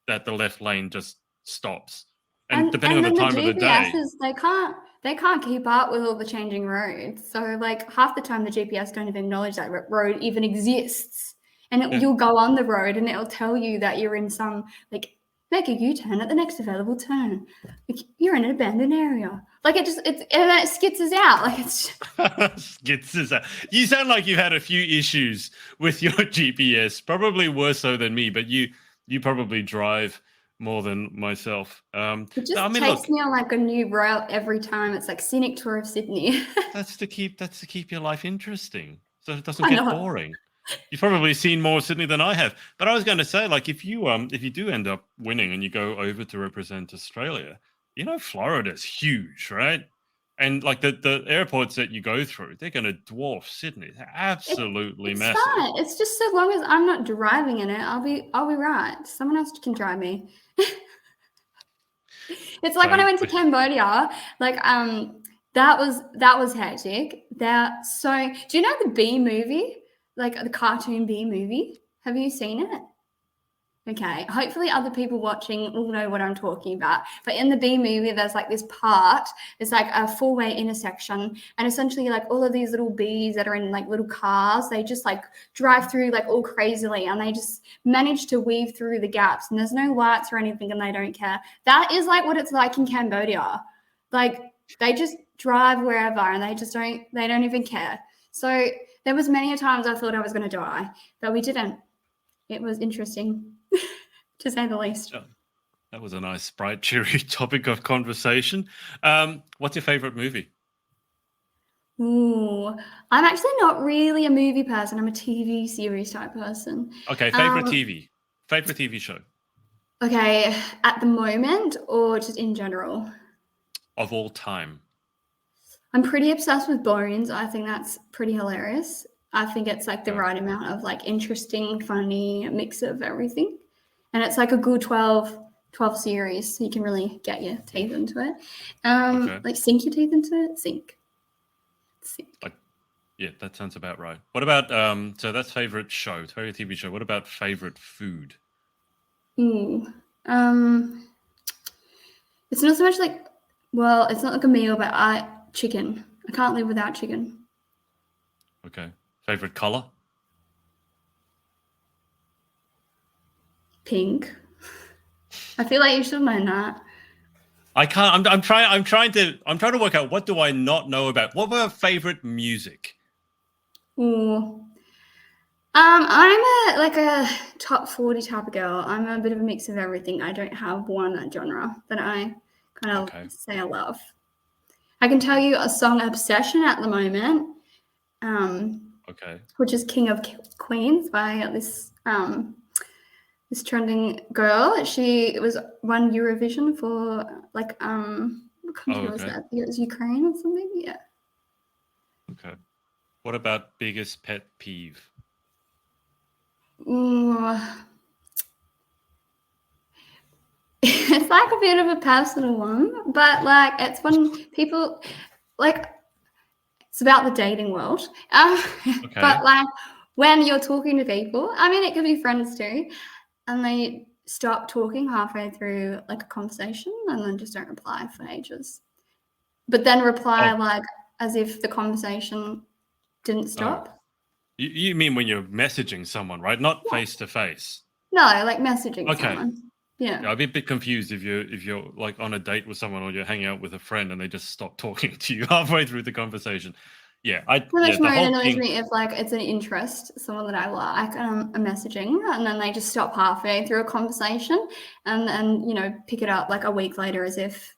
that the left lane just stops? And depending on the time of the day, they can't keep up with all the changing roads. So like half the time the GPS don't even acknowledge that road even exists. And you'll go on the road and it'll tell you that you're in some like make a U-turn at the next available turn. Like, you're in an abandoned area. Like and then it skits us out. Like it's You sound like you had a few issues with your GPS, probably worse so than me, but you probably drive more than myself. it just I mean, takes look, me on like a new route every time. It's like scenic tour of Sydney. that's to keep your life interesting, so it doesn't I get know. boring. You've probably seen more Sydney than I have. But I was going to say, like, if you do end up winning and you go over to represent Australia, Florida's huge, right? And like the airports that you go through, they're going to dwarf Sydney. They're absolutely It's massive. fine. It's just so long as I'm not driving in it, I'll be right. Someone else can drive me. It's like when I went to Cambodia, like that was hectic. So do you know the Bee movie? Like the cartoon Bee movie? Have you seen it? Okay, hopefully other people watching will know what I'm talking about. But in the Bee movie, there's like this part, it's like a four-way intersection, and essentially like all of these little bees that are in like little cars, they just like drive through like all crazily, and they just manage to weave through the gaps, and there's no lights or anything, and they don't care. That is like what it's like in Cambodia. Like they just drive wherever, and they don't even care. So there was many a times I thought I was going to die, but we didn't. It was interesting, to say the least. Yeah, that was a nice, bright, cheery topic of conversation. What's your favorite movie? Ooh, I'm actually not really a movie person. I'm a TV series type person. Okay, favorite TV show Okay, at the moment or just in general? of all time. I'm pretty obsessed with Bones. I think that's pretty hilarious. I think it's like the right amount of like interesting, funny mix of everything. And it's like a good 12 series, so you can really get your teeth into it. Like sink your teeth into it. Sink. Yeah, that sounds about right. What about so that's favorite show, favorite TV show. What about favorite food? Ooh. It's not so much like, well, it's not like a meal, but chicken. I can't live without chicken. Okay. Favorite color? Pink. I feel like you should know that. I can't. I'm trying to work out, what do I not know about. What about favorite music? Ooh. I'm a top 40 type of girl. I'm a bit of a mix of everything. I don't have one genre that I kind of say I love. I can tell you a song obsession at the moment. Which is King of Queens by this trending girl. She won Eurovision for like what country was that? I think it was Ukraine or something. Yeah. Okay. What about biggest pet peeve? Ooh. It's like a bit of a personal one, but like it's when people like it's about the dating world. But like when you're talking to people, I mean, it could be friends too, and they stop talking halfway through like a conversation and then just don't reply for ages, but then reply like as if the conversation didn't stop. You mean when you're messaging someone, right? Not face to face. No, like messaging someone. Yeah, I'd be a bit confused if you're like on a date with someone or you're hanging out with a friend and they just stop talking to you halfway through the conversation. Yeah, it annoys me if like it's an interest, someone that I like, and I'm messaging, and then they just stop halfway through a conversation, and then pick it up like a week later as if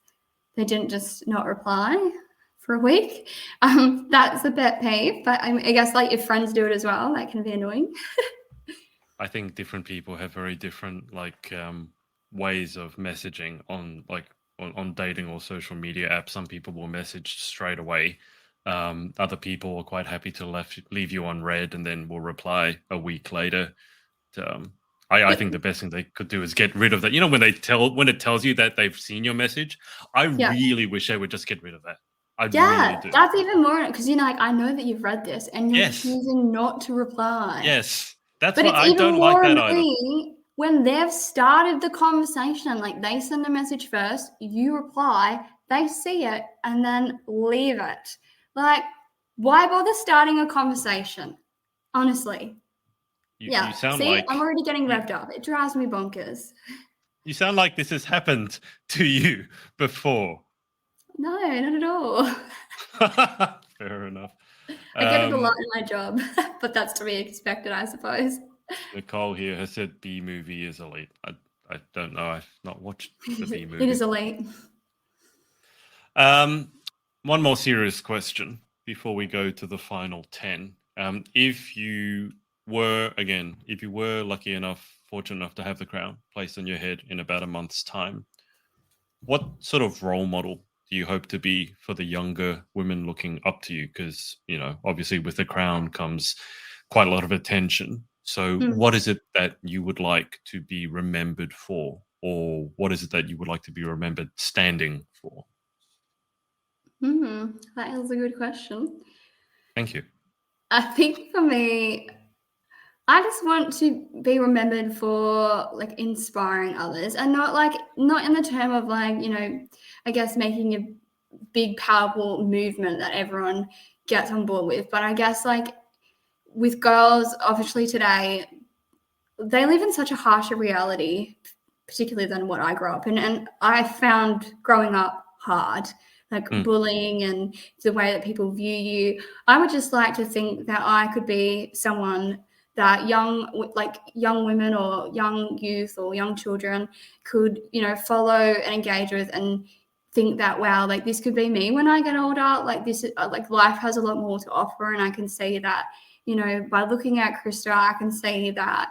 they didn't just not reply for a week. That's a pet peeve, but I guess like if friends do it as well, that can be annoying. I think different people have very different like ways of messaging on dating or social media apps. Some people will message straight away. Other people are quite happy to leave you on read and then will reply a week later. I think the best thing they could do is get rid of that. When it tells you that they've seen your message, I really wish they would just get rid of that. Really do. That's even more because like I know that you've read this and you're choosing not to reply. Yes, that's what I don't like that either. When they've started the conversation, like they send a message first, you reply, they see it, and then leave it. Like, why bother starting a conversation? Honestly. You sound see, like... I'm already getting revved up. It drives me bonkers. You sound like this has happened to you before. No, not at all. Fair enough. I get it a lot in my job, but that's to be expected, I suppose. Nicole here has said B movie is elite. I don't know. I've not watched the B movie. It is elite. One more serious question before we go to the final 10. If you were lucky enough, fortunate enough to have the crown placed on your head in about a month's time, what sort of role model do you hope to be for the younger women looking up to you? Because, obviously with the crown comes quite a lot of attention. So what is it that you would like to be remembered for? Or what is it that you would like to be remembered standing for? That is a good question. Thank you. I think for me, I just want to be remembered for like inspiring others, and not in the term of like, I guess making a big powerful movement that everyone gets on board with. But I guess like with girls, obviously today, they live in such a harsher reality, particularly than what I grew up in. And I found growing up hard, like bullying and the way that people view you. I would just like to think that I could be someone that young women or young youth or young children could, follow and engage with, and think that, wow, like this could be me when I get older. Like this, like life has a lot more to offer. And I can see that, by looking at Krysta, I can see that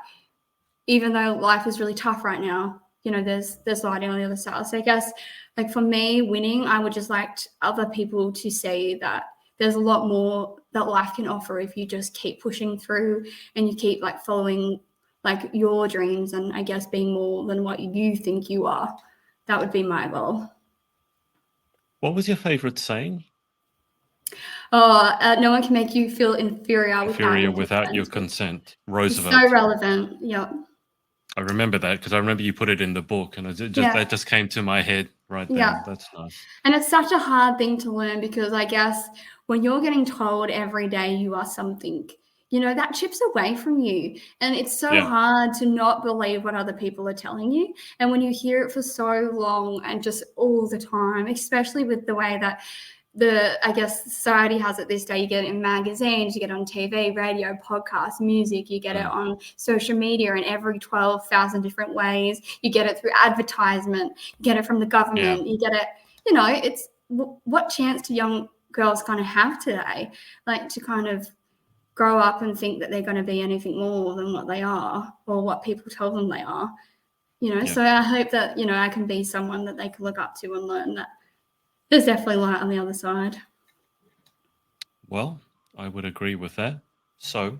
even though life is really tough right now, there's lighting on the other side. So I guess like for me, winning, I would just like other people to see that there's a lot more that life can offer if you just keep pushing through and you keep like following like your dreams, and I guess being more than what you think you are. That would be my goal. What was your favorite saying? No one can make you feel inferior without your consent. Roosevelt. It's so relevant. Yeah. I remember that because I remember you put it in the book, and that just came to my head right then. Yeah. That's nice. And it's such a hard thing to learn, because I guess when you're getting told every day you are something, that chips away from you. And it's so hard to not believe what other people are telling you. And when you hear it for so long and just all the time, especially with the way that I guess society has it this day, you get it in magazines, you get it on TV, radio, podcasts, music, you get it on social media in every 12,000 different ways. You get it through advertisement, you get it from the government, you get it, it's what chance do young girls kind of have today, like to kind of grow up and think that they're going to be anything more than what they are or what people tell them they are, So I hope that, I can be someone that they can look up to and learn that there's definitely light on the other side. Well, I would agree with that. So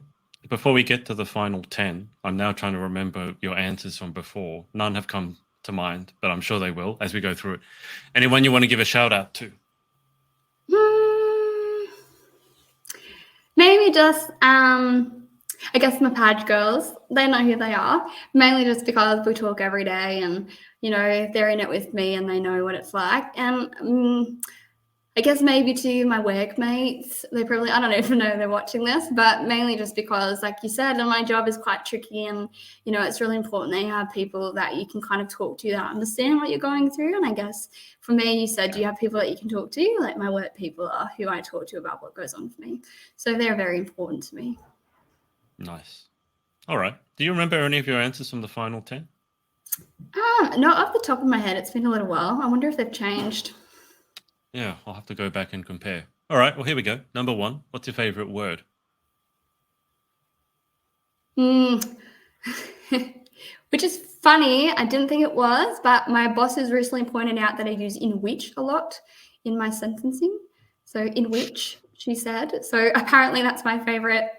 before we get to the final 10, I'm now trying to remember your answers from before. None have come to mind, but I'm sure they will as we go through it. Anyone you want to give a shout out to? Maybe just, I guess my Page girls. They know who they are, mainly just because we talk every day and, they're in it with me and they know what it's like. And I guess maybe to my workmates, they probably, I don't even know they're watching this, but mainly just because, like you said, and my job is quite tricky, and, it's really important that you have people that you can kind of talk to that understand what you're going through. And I guess for me, you said, do you have people that you can talk to? Like my work people are who I talk to about what goes on for me. So they're very important to me. Nice. All right. Do you remember any of your answers from the final 10? Not off the top of my head. It's been a little while. I wonder if they've changed. Yeah, I'll have to go back and compare. All right, well, here we go. Number 1, what's your favorite word? Which is funny. I didn't think it was, but my boss has recently pointed out that I use in which a lot in my sentencing. So in which, she said. So apparently that's my favorite,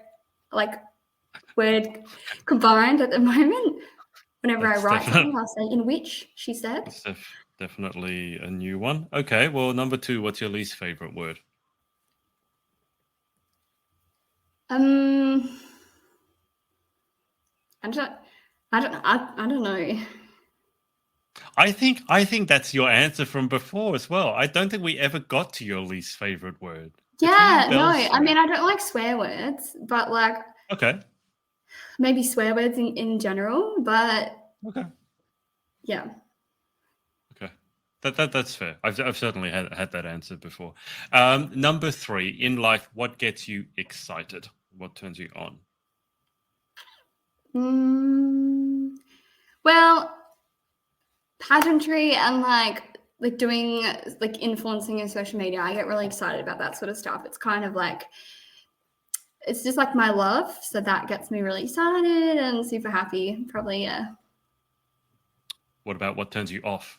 like, word combined at the moment. Whenever I write something, I'll say in which, she said. That's definitely a new one. Okay, well, number 2, what's your least favorite word? I don't know. I think that's your answer from before as well. I don't think we ever got to your least favorite word. Yeah, no. I mean, I don't like swear words, but like, okay, maybe swear words in general. But okay, Yeah. Okay. That's fair. I've certainly had that answer before. Number 3, in life, what gets you excited? What turns you on? Well, pageantry and like doing like influencing in social media. I get really excited about that sort of stuff. It's kind of like, it's just like my love. So that gets me really excited and super happy. Probably, yeah. What about what turns you off?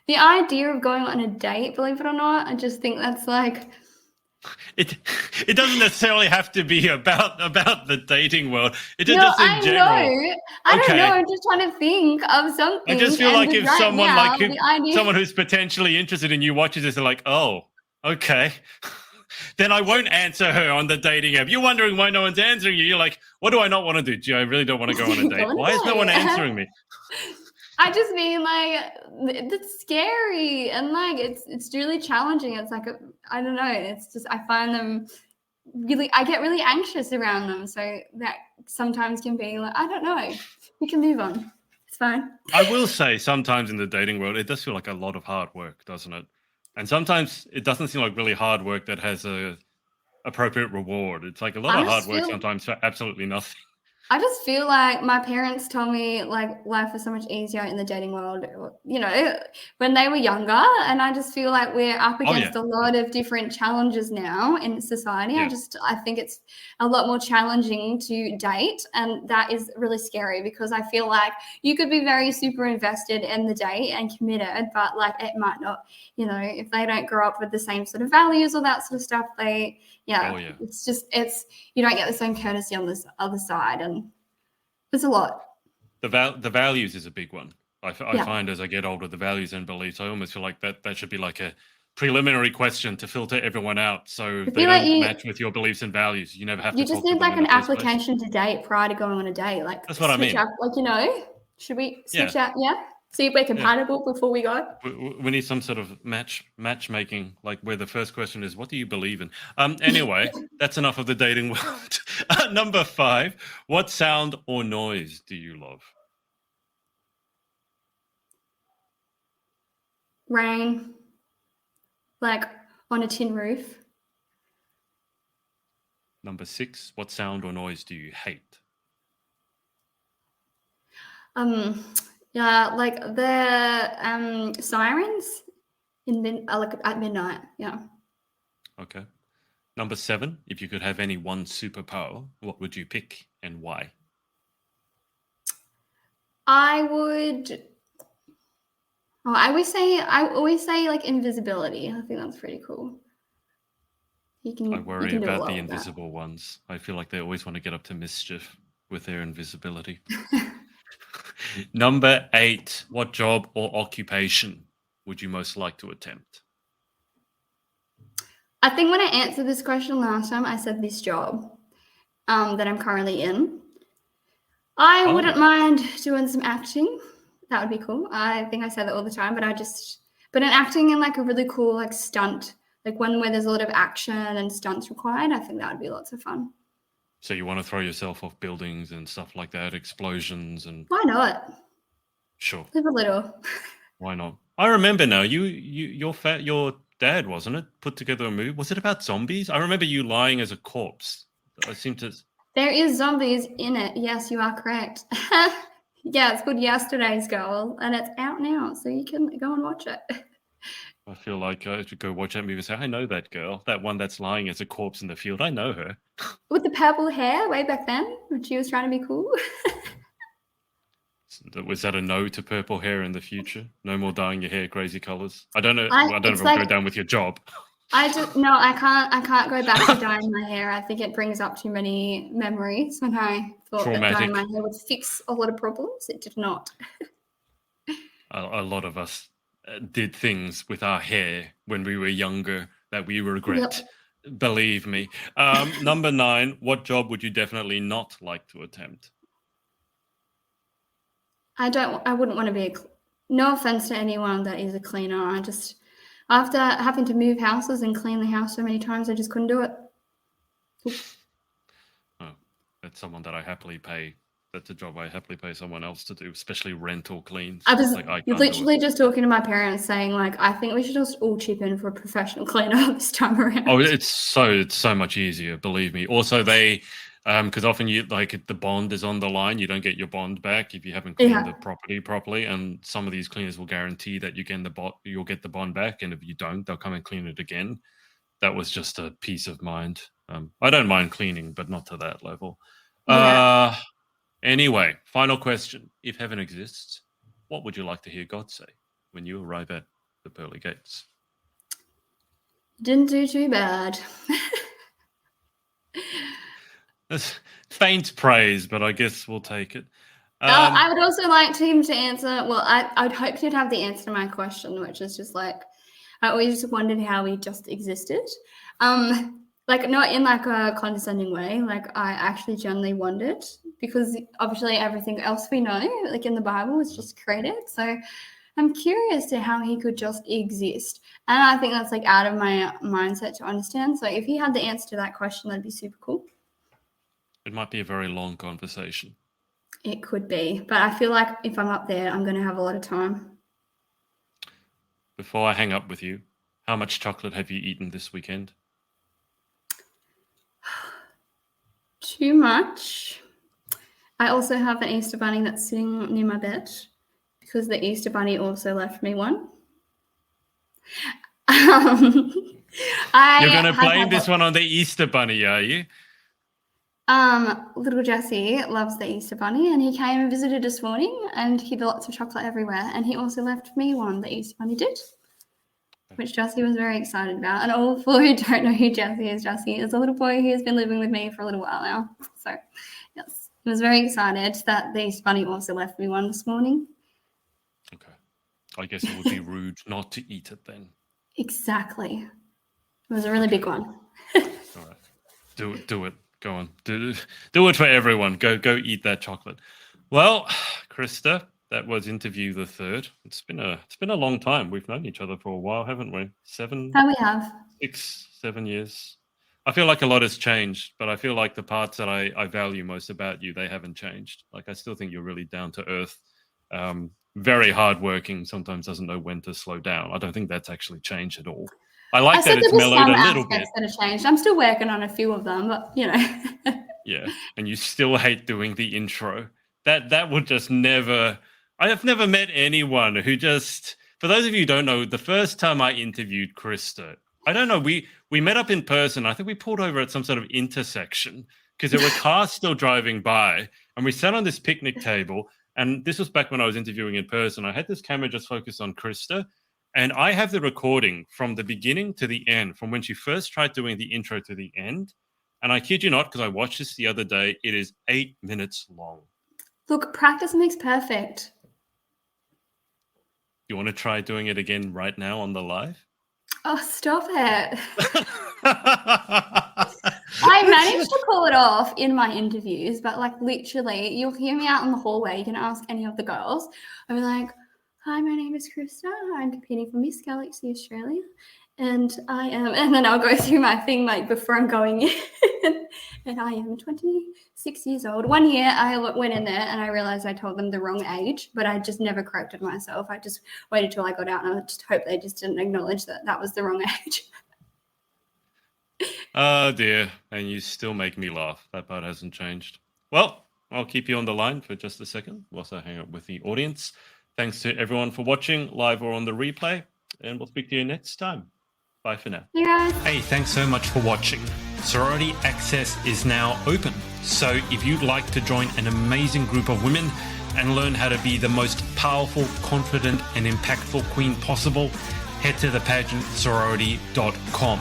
The idea of going on a date, believe it or not, I just think that's like, It doesn't necessarily have to be about the dating world. It no, just in I general. know. I don't know. Okay. I'm just trying to think of something. I just feel and like just if right someone now, the idea. someone who's potentially interested in you watches this, they're like, oh, okay. Then I won't answer her on the dating app. You're wondering why no one's answering you. You're like, what do I not want to do? Gee, I really don't want to go on a date. Why is no one answering me? I just mean like it's scary and like it's really challenging. It's like I don't know. It's just I find them really. I get really anxious around them, so that sometimes can be like I don't know. We can move on. It's fine. I will say sometimes in the dating world, it does feel like a lot of hard work, doesn't it? And sometimes it doesn't seem like really hard work that has a appropriate reward. It's like a lot I of hard just work feel sometimes for absolutely nothing. I just feel like my parents told me like life is so much easier in the dating world, you know, when they were younger. And I just feel like we're up Oh against yeah, a lot of different challenges now in society. yeah, I think it's a lot more challenging to date. And that is really scary because I feel like you could be very super invested in the date and committed, but like it might not, you know, if they don't grow up with the same sort of values or that sort of stuff, oh yeah. it's you don't get the same courtesy on this other side, and there's a lot. The values is a big one. I Yeah, find as I get older, the values and beliefs. I almost feel like that should be like a preliminary question to filter everyone out, so I if they feel like don't match with your beliefs and values, you never have to you just talk to need them like in an the first place. application to date prior to going on a date. Like That's what I switch mean. out, like you know, should we Yeah, switch out? Yeah, see if we're yeah. compatible before we go. We need some sort of matchmaking, like where the first question is, "What do you believe in?" Anyway, that's enough of the dating world. Number 5, what sound or noise do you love? Rain, like on a tin roof. Number 6, what sound or noise do you hate? Um, yeah, like the sirens like at midnight. Yeah, Okay. Number 7, if you could have any one superpower, what would you pick and why? I would. Oh, I always say like invisibility. I think that's pretty cool. I You worry can do a about lot the with that. invisible ones. I feel like they always want to get up to mischief with their invisibility. Number 8, what job or occupation would you most like to attempt? I think when I answered this question last time, I said this job that I'm currently in. I wouldn't Oh, mind doing some acting. That would be cool. I think I say that all the time, but in acting in like a really cool like stunt, like one where there's a lot of action and stunts required. I think that would be lots of fun. so you want to throw yourself off buildings and stuff like that, explosions and Why not? sure, Live a little. why not? I remember now. Your dad, wasn't it, put together a movie? Was it about zombies? I remember you lying as a corpse. I seem to. There is zombies in it. Yes, you are correct. Yeah, it's called Yesterday's Girl, and it's out now, so you can go and watch it. I feel like I should go watch that movie and say, I know that girl, that one that's lying as a corpse in the field. I know her. With the purple hair way back then, when she was trying to be cool. Was that a no to purple hair in the future? No more dyeing your hair crazy colors. I don't know. I I don't know if it's it will go like down with your job. I can't go back to dyeing my hair. I think it brings up too many memories when I thought that dyeing my Traumatic. hair would fix a lot of problems. It did not. A lot of us did things with our hair when we were younger that we regret. Yep. Believe me. Number 9, what job would you definitely not like to attempt? I wouldn't want to be no offense to anyone that is a cleaner. I just after having to move houses and clean the house so many times, I just couldn't do it. that's someone that I happily pay. That's a job I happily pay someone else to do, especially rental cleans. I was Like, I you're can't do it. literally just talking to my parents saying, like, I think we should just all chip in for a professional cleaner this time around. Oh, it's so much easier, believe me. Also, they because often you like the bond is on the line. You don't get your bond back if you haven't cleaned the property properly. And some of these cleaners will guarantee that you'll get the bond back, and if you don't, they'll come and clean it again. That was just a peace of mind. I don't mind cleaning, but not to that level. Yeah. Anyway, final question. If heaven exists, what would you like to hear God say when you arrive at the pearly gates? Didn't do too bad. That's faint praise, but I guess we'll take it. I would also like him to answer. Well, I'd hope he'd have the answer to my question, which is just like, I always just wondered how he just existed. Like not in like a condescending way. Like I actually genuinely wondered, because obviously everything else we know, like in the Bible, is just created. So I'm curious to how he could just exist. And I think that's like out of my mindset to understand. So if he had the answer to that question, that'd be super cool. It might be a very long conversation. It could be, but I feel like if I'm up there, I'm going to have a lot of time. Before I hang up with you, how much chocolate have you eaten this weekend? Too much. I also have an Easter bunny that's sitting near my bed because the Easter bunny also left me one. You're going to blame this one on the Easter bunny, are you? Little Jesse loves the Easter bunny, and he came and visited this morning, and he had lots of chocolate everywhere, and he also left me one, the Easter bunny did, which Jesse was very excited about. And all for who don't know who Jesse is a little boy who has been living with me for a little while now. So yes, he was very excited that the Easter bunny also left me one this morning. Okay. I guess it would be rude not to eat it then. Exactly. It was a really big one. All right. Do it. Go on. Do it for everyone. Go eat that chocolate. Well, Krysta, that was interview the third. It's been a long time. We've known each other for a while, haven't we? 7 we have 6, 7 years. I feel like a lot has changed, but I feel like the parts that I value most about you, they haven't changed. Like I still think you're really down to earth, very hardworking, sometimes doesn't know when to slow down. I don't think that's actually changed at all. I like that it's mellowed a little bit. That have changed. I'm still working on a few of them, but you know. Yeah, and you still hate doing the intro. That would just never. I have never met anyone who just. For those of you who don't know, the first time I interviewed Krysta, I don't know. We met up in person. I think we pulled over at some sort of intersection because there were cars still driving by, and we sat on this picnic table. And this was back when I was interviewing in person. I had this camera just focused on Krysta. And I have the recording from the beginning to the end, from when she first tried doing the intro to the end. And I kid you not, because I watched this the other day, it is 8 minutes long. Look, practice makes perfect. You want to try doing it again right now on the live? Oh, stop it. I managed to pull it off in my interviews, but like literally, you'll hear me out in the hallway. You can ask any of the girls. I'll be like, hi, my name is Krysta. I'm competing for Miss Galaxy Australia. And I am, and then I'll go through my thing like before I'm going in. And I am 26 years old. 1 year I went in there and I realized I told them the wrong age, but I just never corrected myself. I just waited till I got out and I just hope they just didn't acknowledge that that was the wrong age. Oh dear. And you still make me laugh. That part hasn't changed. Well, I'll keep you on the line for just a second whilst I hang up with the audience. Thanks to everyone for watching live or on the replay, and we'll speak to you next time. Bye for now. Yeah. Hey, thanks so much for watching. Sorority Access is now open. So if you'd like to join an amazing group of women and learn how to be the most powerful, confident, and impactful queen possible, head to thepageantsorority.com.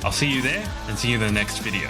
I'll see you there and see you in the next video.